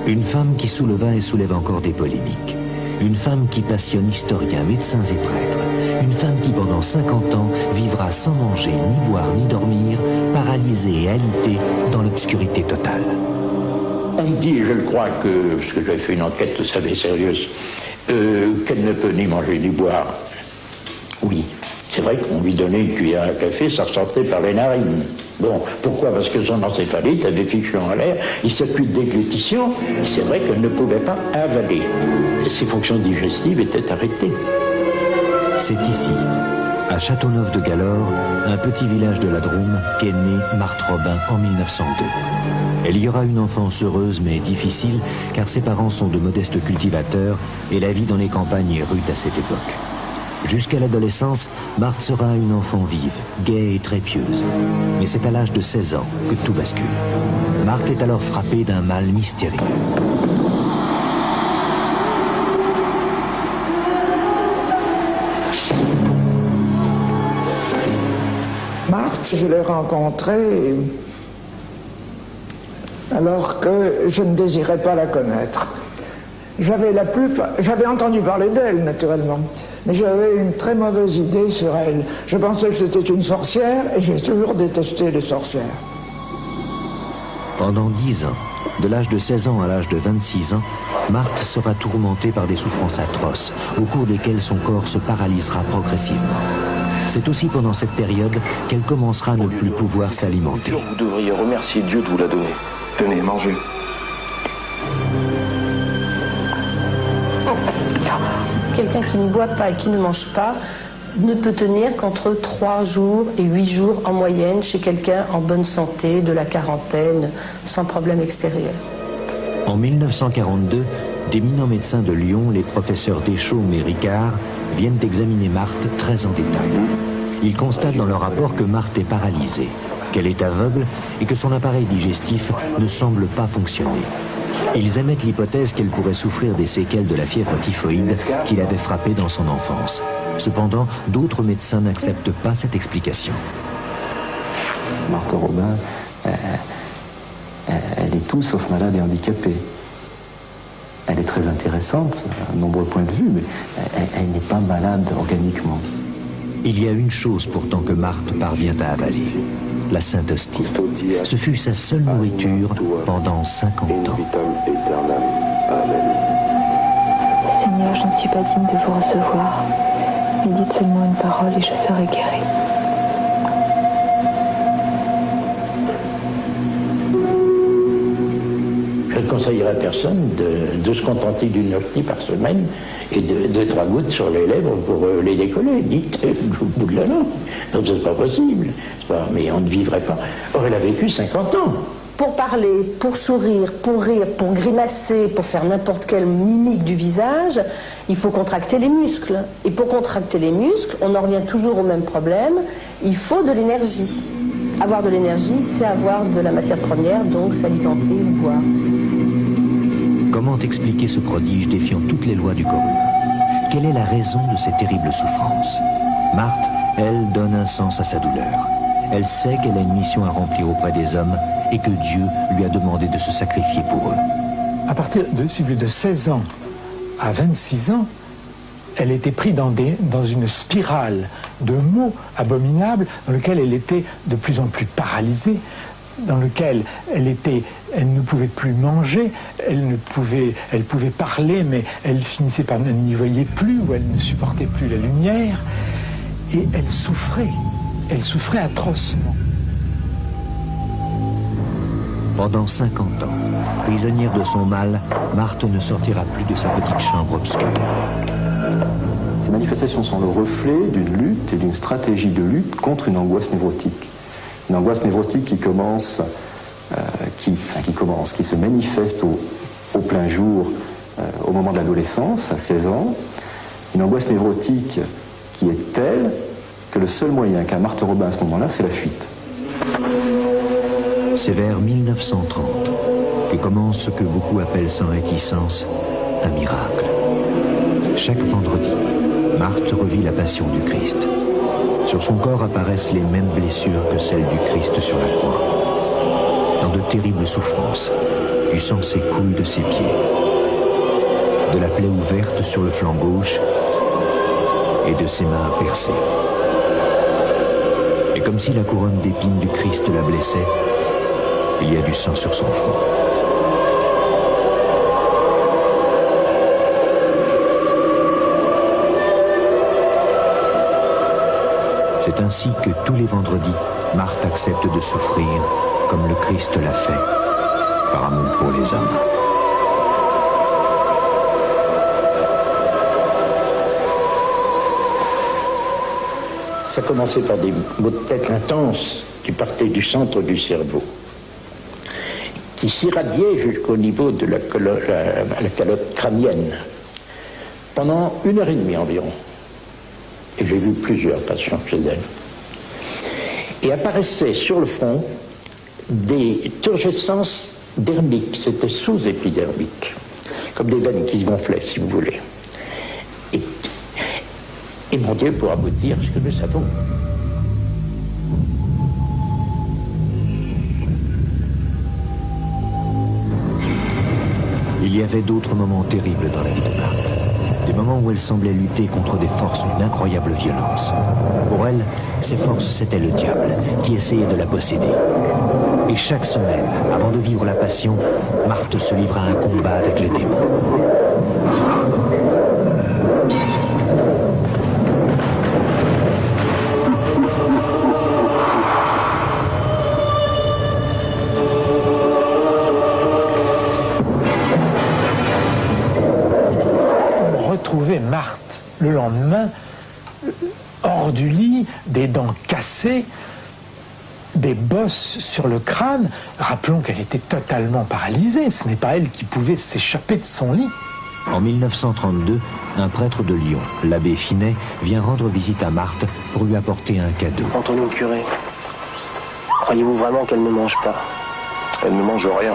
Une femme qui souleva et soulève encore des polémiques. Une femme qui passionne historiens, médecins et prêtres. Une femme qui pendant 50 ans vivra sans manger, ni boire, ni dormir, paralysée et alitée dans l'obscurité totale. On me dit, je le crois que, parce que j'avais fait une enquête, vous savez, sérieuse, qu'elle ne peut ni manger ni boire. Oui, c'est vrai qu'on lui donnait une cuillère à café, ça ressortait par les narines. Bon, pourquoi? Parce que son encéphalite avait fichu en l'air, il circuit de déglutition, et c'est vrai qu'elle ne pouvait pas avaler. Et ses fonctions digestives étaient arrêtées. C'est ici, à Châteauneuf-de-Galore, un petit village de la Drôme, qu'est née Marthe Robin en 1902. Elle y aura une enfance heureuse mais difficile, car ses parents sont de modestes cultivateurs et la vie dans les campagnes est rude à cette époque. Jusqu'à l'adolescence, Marthe sera une enfant vive, gaie et très pieuse. Mais c'est à l'âge de 16 ans que tout bascule. Marthe est alors frappée d'un mal mystérieux. Marthe, je l'ai rencontrée alors que je ne désirais pas la connaître. J'avais entendu parler d'elle, naturellement, mais j'avais une très mauvaise idée sur elle. Je pensais que c'était une sorcière et j'ai toujours détesté les sorcières. Pendant 10 ans, de l'âge de 16 ans à l'âge de 26 ans, Marthe sera tourmentée par des souffrances atroces, au cours desquelles son corps se paralysera progressivement. C'est aussi pendant cette période qu'elle commencera à ne plus pouvoir s'alimenter. Vous devriez remercier Dieu de vous la donner. Tenez, mangez. Quelqu'un qui ne boit pas et qui ne mange pas ne peut tenir qu'entre 3 jours et 8 jours en moyenne chez quelqu'un en bonne santé, de la quarantaine, sans problème extérieur. En 1942, d'éminents médecins de Lyon, les professeurs Deschaumes et Ricard, viennent examiner Marthe très en détail. Ils constatent dans leur rapport que Marthe est paralysée, qu'elle est aveugle et que son appareil digestif ne semble pas fonctionner. Ils émettent l'hypothèse qu'elle pourrait souffrir des séquelles de la fièvre typhoïde qui l'avait frappée dans son enfance. Cependant, d'autres médecins n'acceptent pas cette explication. Marthe Robin, elle est tout sauf malade et handicapée. Elle est très intéressante à de nombreux points de vue, mais elle n'est pas malade organiquement. Il y a une chose pourtant que Marthe parvient à avaler, la Sainte Hostie. Ce fut sa seule nourriture pendant 50 ans. Seigneur, je ne suis pas digne de vous recevoir, mais dites seulement une parole et je serai guérie. Je ne conseillerais à personne de se contenter d'une hostie par semaine et de 3 gouttes sur les lèvres pour les décoller. Dites, au bout de la langue. Donc c'est pas possible. Mais on ne vivrait pas. Or, elle a vécu 50 ans. Pour parler, pour sourire, pour rire, pour grimacer, pour faire n'importe quelle mimique du visage, il faut contracter les muscles. Et pour contracter les muscles, on en revient toujours au même problème, il faut de l'énergie. Avoir de l'énergie, c'est avoir de la matière première, donc s'alimenter ou boire. Comment expliquer ce prodige défiant toutes les lois du corps humain? Quelle est la raison de ces terribles souffrances? Marthe, elle, donne un sens à sa douleur. Elle sait qu'elle a une mission à remplir auprès des hommes et que Dieu lui a demandé de se sacrifier pour eux. À partir de 16 ans à 26 ans, elle était prise dans une spirale de maux abominables dans lequel elle était de plus en plus paralysée, dans lequel elle ne pouvait plus manger, elle pouvait parler, mais elle finissait par n'y voyait plus, ou elle ne supportait plus la lumière, et elle souffrait atrocement. Pendant 50 ans, prisonnière de son mal, Marthe ne sortira plus de sa petite chambre obscure. Ces manifestations sont le reflet d'une lutte et d'une stratégie de lutte contre une angoisse névrotique. Une angoisse névrotique qui se manifeste au plein jour au moment de l'adolescence, à 16 ans. Une angoisse névrotique qui est telle que le seul moyen qu'a Marthe Robin à ce moment-là, c'est la fuite. C'est vers 1930 que commence ce que beaucoup appellent sans réticence un miracle. Chaque vendredi, Marthe revit la passion du Christ. Sur son corps apparaissent les mêmes blessures que celles du Christ sur la croix. Dans de terribles souffrances, Du sang s'écoule de ses pieds. De la plaie ouverte sur le flanc gauche et de ses mains percées. Et comme si la couronne d'épines du Christ la blessait, il y a du sang sur son front. C'est ainsi que tous les vendredis, Marthe accepte de souffrir comme le Christ l'a fait, par amour pour les hommes. Ça commençait par des maux de tête intenses qui partaient du centre du cerveau, qui s'irradiaient jusqu'au niveau de la calotte crânienne, pendant 1h30 environ. Et j'ai vu plusieurs patients chez elle. Et apparaissaient sur le front des turgescences dermiques, c'était sous-épidermique, comme des veines qui se gonflaient, si vous voulez. Et mon Dieu pourra vous dire ce que nous savons. Il y avait d'autres moments terribles dans la vie de Marthe. Des moments où elle semblait lutter contre des forces d'une incroyable violence. Pour elle, ces forces, c'était le diable qui essayait de la posséder. Et chaque semaine, avant de vivre la passion, Marthe se livra à un combat avec les démons. Trouver Marthe le lendemain hors du lit, des dents cassées, des bosses sur le crâne. Rappelons qu'elle était totalement paralysée, ce n'est pas elle qui pouvait s'échapper de son lit. En 1932, un prêtre de Lyon, l'abbé Finet, vient rendre visite à Marthe pour lui apporter un cadeau. Antonio curé, croyez-vous vraiment qu'elle ne mange pas? Elle ne mange rien.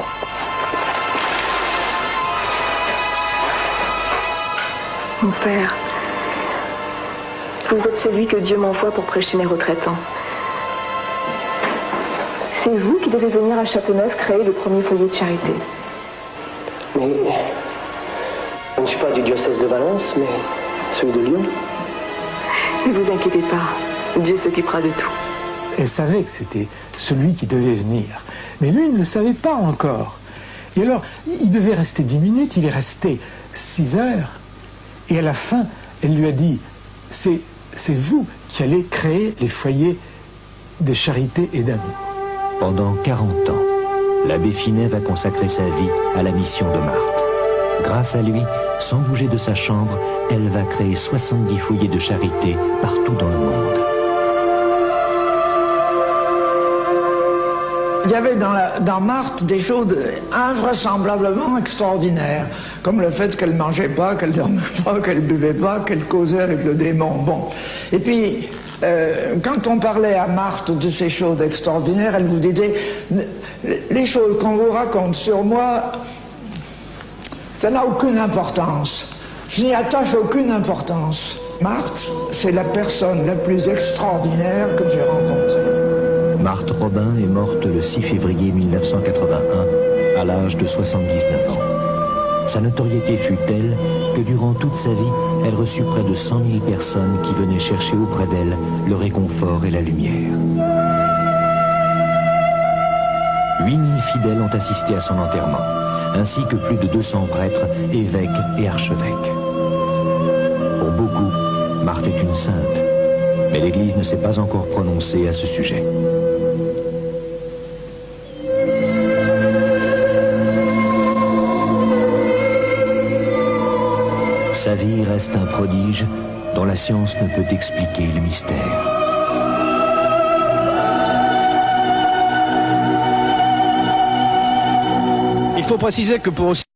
Mon père, vous êtes celui que Dieu m'envoie pour prêcher mes retraitants. C'est vous qui devez venir à Châteauneuf créer le premier foyer de charité. Mais je ne suis pas du diocèse de Valence, mais celui de Lyon. Ne vous inquiétez pas, Dieu s'occupera de tout. Elle savait que c'était celui qui devait venir, mais lui ne le savait pas encore. Et alors, il devait rester 10 minutes, il est resté 6 heures. Et à la fin, elle lui a dit, c'est vous qui allez créer les foyers de charité et d'amour. Pendant 40 ans, l'abbé Finet va consacrer sa vie à la mission de Marthe. Grâce à lui, sans bouger de sa chambre, elle va créer 70 foyers de charité partout dans le monde. Il y avait dans Marthe des choses invraisemblablement extraordinaires, comme le fait qu'elle ne mangeait pas, qu'elle ne dormait pas, qu'elle ne buvait pas, qu'elle causait avec le démon. Bon. Et puis, quand on parlait à Marthe de ces choses extraordinaires, elle vous disait, les choses qu'on vous raconte sur moi, ça n'a aucune importance. Je n'y attache aucune importance. Marthe, c'est la personne la plus extraordinaire que j'ai rencontrée. Marthe Robin est morte le 6 février 1981, à l'âge de 79 ans. Sa notoriété fut telle que durant toute sa vie, elle reçut près de 100 000 personnes qui venaient chercher auprès d'elle le réconfort et la lumière. 8 000 fidèles ont assisté à son enterrement, ainsi que plus de 200 prêtres, évêques et archevêques. Pour beaucoup, Marthe est une sainte, mais l'Église ne s'est pas encore prononcée à ce sujet. Sa vie reste un prodige dont la science ne peut expliquer le mystère. Il faut préciser que pour aussi